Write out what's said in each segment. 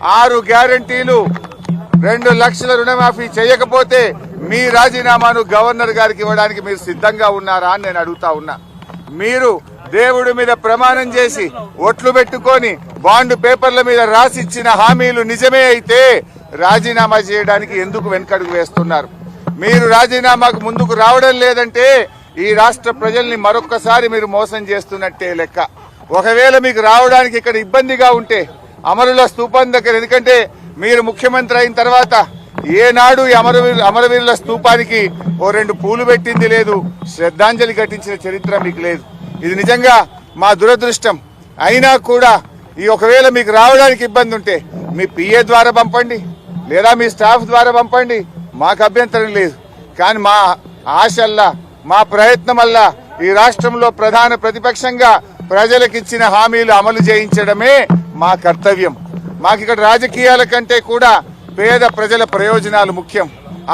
6 గ్యారంటీలు 2 లక్షల రుణమాఫీ చేయకపోతే మీ రాజీనామాను గవర్నర్ గారికి ఇవ్వడానికి మీరు సిద్ధంగా ఉన్నారా అని నేను అడుగుతా ఉన్నా. మీరు దేవుడి మీద ప్రమాణం చేసి ఒట్లు పెట్టుకొని బాండ్ పేపర్ల మీద రాసిచ్చిన హామీలు నిజమే అయితే రాజీనామా చేయడానికి ఎందుకు వెనకడుగు వేస్తున్నారు? మీరు రాజీనామాకు ముందుకు రావడం లేదంటే ఈ రాష్ట్ర ప్రజల్ని మరొక్కసారి మీరు మోసం చేస్తున్నట్టే లెక్క. ఒకవేళ మీకు రావడానికి ఇక్కడ ఇబ్బందిగా ఉంటే అమరుల స్తూపం దగ్గర, ఎందుకంటే మీరు ముఖ్యమంత్రి అయిన తర్వాత ఏనాడు ఈ అమరవీరుల స్తూపానికి 2 పూలు పెట్టింది లేదు, శ్రద్ధాంజలి ఘటించిన చరిత్ర మీకు లేదు. ఇది నిజంగా మా దురదృష్టం. అయినా కూడా ఈ ఒకవేళ మీకు రావడానికి ఇబ్బంది ఉంటే మీ పిఏ ద్వారా పంపండి, లేదా మీ స్టాఫ్ ద్వారా పంపండి, మాకు అభ్యంతరం లేదు. కానీ మా ఆశల్లా, మా ప్రయత్నం వల్ల ఈ రాష్ట్రంలో ప్రధాన ప్రతిపక్షంగా ప్రజలకిచ్చిన హామీలు అమలు చేయించడమే మా కర్తవ్యం. మాకు ఇక్కడ రాజకీయాల కంటే కూడా పేద ప్రజల ప్రయోజనాలు ముఖ్యం.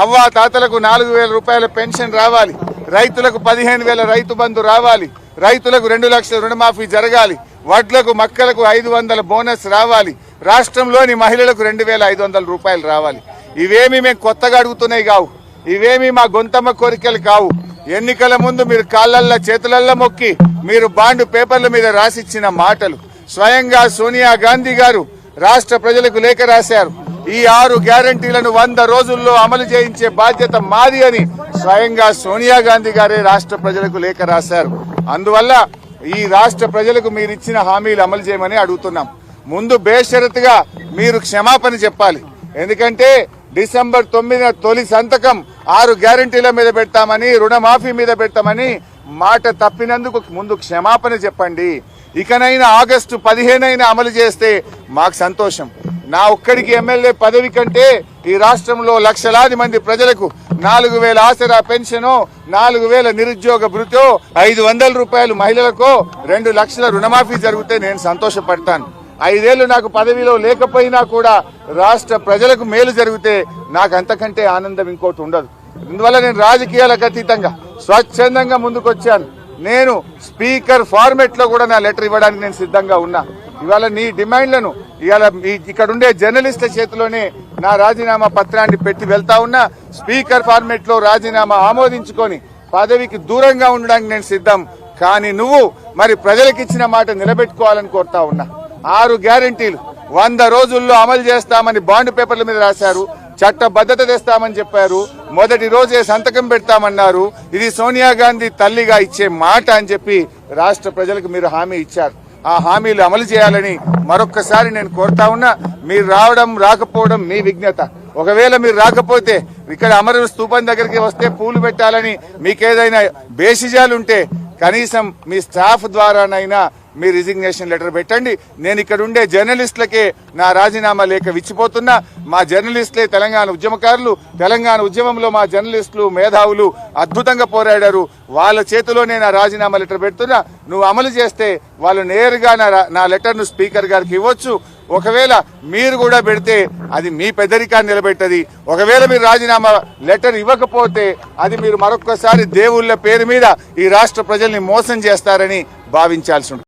అవ్వా తాతలకు 4,000 రూపాయల పెన్షన్ రావాలి, రైతులకు 15,000 రైతు బంధు రావాలి, రైతులకు 2 లక్షల రుణమాఫీ జరగాలి, వడ్లకు మక్కలకు 500 బోనస్ రావాలి, రాష్ట్రంలోని మహిళలకు 2,500 రూపాయలు రావాలి. ఇవేమీ మేము కొత్తగా అడుగుతున్నాయి కావు, ఇవేమీ మా గొంతమ్మ కోరికలు కావు. ఎన్నికల ముందు మీరు కాళ్ళల్లో చేతులల్లో మొక్కి మీరు బాండ్ పేపర్ల మీద రాసిచ్చిన మాటలు. స్వయంగా సోనియా గాంధీ గారు రాష్ట్ర ప్రజలకు లేఖ రాశారు. ఈ 6 గ్యారంటీలను 100 రోజుల్లో అమలు చేయించే బాధ్యత మాది అని స్వయంగా సోనియా గాంధీ గారే రాష్ట్ర ప్రజలకు లేఖ రాశారు. అందువల్ల ఈ రాష్ట్ర ప్రజలకు మీరు ఇచ్చిన హామీలు అమలు చేయమని అడుగుతున్నాం. ముందు బేషరతుగా మీరు క్షమాపణ చెప్పాలి. ఎందుకంటే డిసెంబర్ 9న తొలి సంతకం 6 గ్యారంటీల మీద పెడతామని, రుణమాఫీ మీద పెడతామని మాట తప్పినందుకు ముందు క్షమాపణ చెప్పండి. ఇకనైనా ఆగస్టు 15 అమలు చేస్తే మాకు సంతోషం. నా ఒక్కడికి ఎమ్మెల్యే పదవి కంటే ఈ రాష్ట్రంలో లక్షలాది మంది ప్రజలకు 4,000 ఆసరా పెన్షను, 4,000 నిరుద్యోగ భృతో, 500 రూపాయలు మహిళలకు, 2 లక్షల రుణమాఫీ జరిగితే నేను సంతోషపడతాను. 5 ఏళ్లు నాకు పదవిలో లేకపోయినా కూడా రాష్ట్ర ప్రజలకు మేలు జరిగితే నాకు అంతకంటే ఆనందం ఇంకోటి ఉండదు. అందువల్ల నేను రాజకీయాలకు అతీతంగా స్వచ్ఛందంగా ముందుకొచ్చాను. నేను స్పీకర్ ఫార్మెట్ లో కూడా నా లెటర్ ఇవ్వడానికి నేను సిద్ధంగా ఉన్నా. ఇవాళ నీ డిమాండ్లను ఇవాళ ఇక్కడ ఉండే జర్నలిస్టుల చేతిలోనే నా రాజీనామా పత్రాన్ని పెట్టి వెళ్తా ఉన్నా. స్పీకర్ ఫార్మెట్ లో రాజీనామా ఆమోదించుకొని పదవికి దూరంగా ఉండడానికి నేను సిద్ధం. కానీ నువ్వు మరి ప్రజలకు ఇచ్చిన మాట నిలబెట్టుకోవాలని కోరుతా ఉన్నా. 6 గ్యారంటీలు 100 రోజుల్లో అమలు చేస్తామని బాండ్ పేపర్ల మీద రాశారు. చట్టబద్ధత తెస్తామని చెప్పారు. మొదటి రోజే సంతకం పెడతామన్నారు. ఇది సోనియా గాంధీ తల్లిగా ఇచ్చే మాట అని చెప్పి రాష్ట్ర ప్రజలకు మీరు హామీ ఇచ్చారు. ఆ హామీలు అమలు చేయాలని మరొక్కసారి నేను కోరుతా ఉన్నా. మీరు రావడం రాకపోవడం మీ విజ్ఞత. ఒకవేళ మీరు రాకపోతే ఇక్కడ అమరవీరుల స్తూపం దగ్గరికి వస్తే పూలు పెట్టాలని మీకేదైనా బేసిజాలుంటే కనీసం మీ స్టాఫ్ ద్వారానైనా మీ రిజిగ్నేషన్ లెటర్ పెట్టండి. నేను ఇక్కడ ఉండే జర్నలిస్టులకే నా రాజీనామా లేఖ ఇచ్చిపోతున్నా. మా జర్నలిస్టులే తెలంగాణ ఉద్యమకారులు. తెలంగాణ ఉద్యమంలో మా జర్నలిస్టులు, మేధావులు అద్భుతంగా పోరాడారు. వాళ్ళ చేతిలోనే నా రాజీనామా లెటర్ పెడుతున్నా. నువ్వు అమలు చేస్తే వాళ్ళు నేరుగా నా లెటర్ను స్పీకర్ గారికి ఇవ్వచ్చు. ఒకవేళ మీరు కూడా పెడితే అది మీ పెద్దరికాన్ని నిలబెట్టది. ఒకవేళ మీరు రాజీనామా లెటర్ ఇవ్వకపోతే అది మీరు మరొక్కసారి దేవుళ్ళ పేరు మీద ఈ రాష్ట్ర ప్రజల్ని మోసం చేస్తారని భావించాల్సి ఉంటుంది.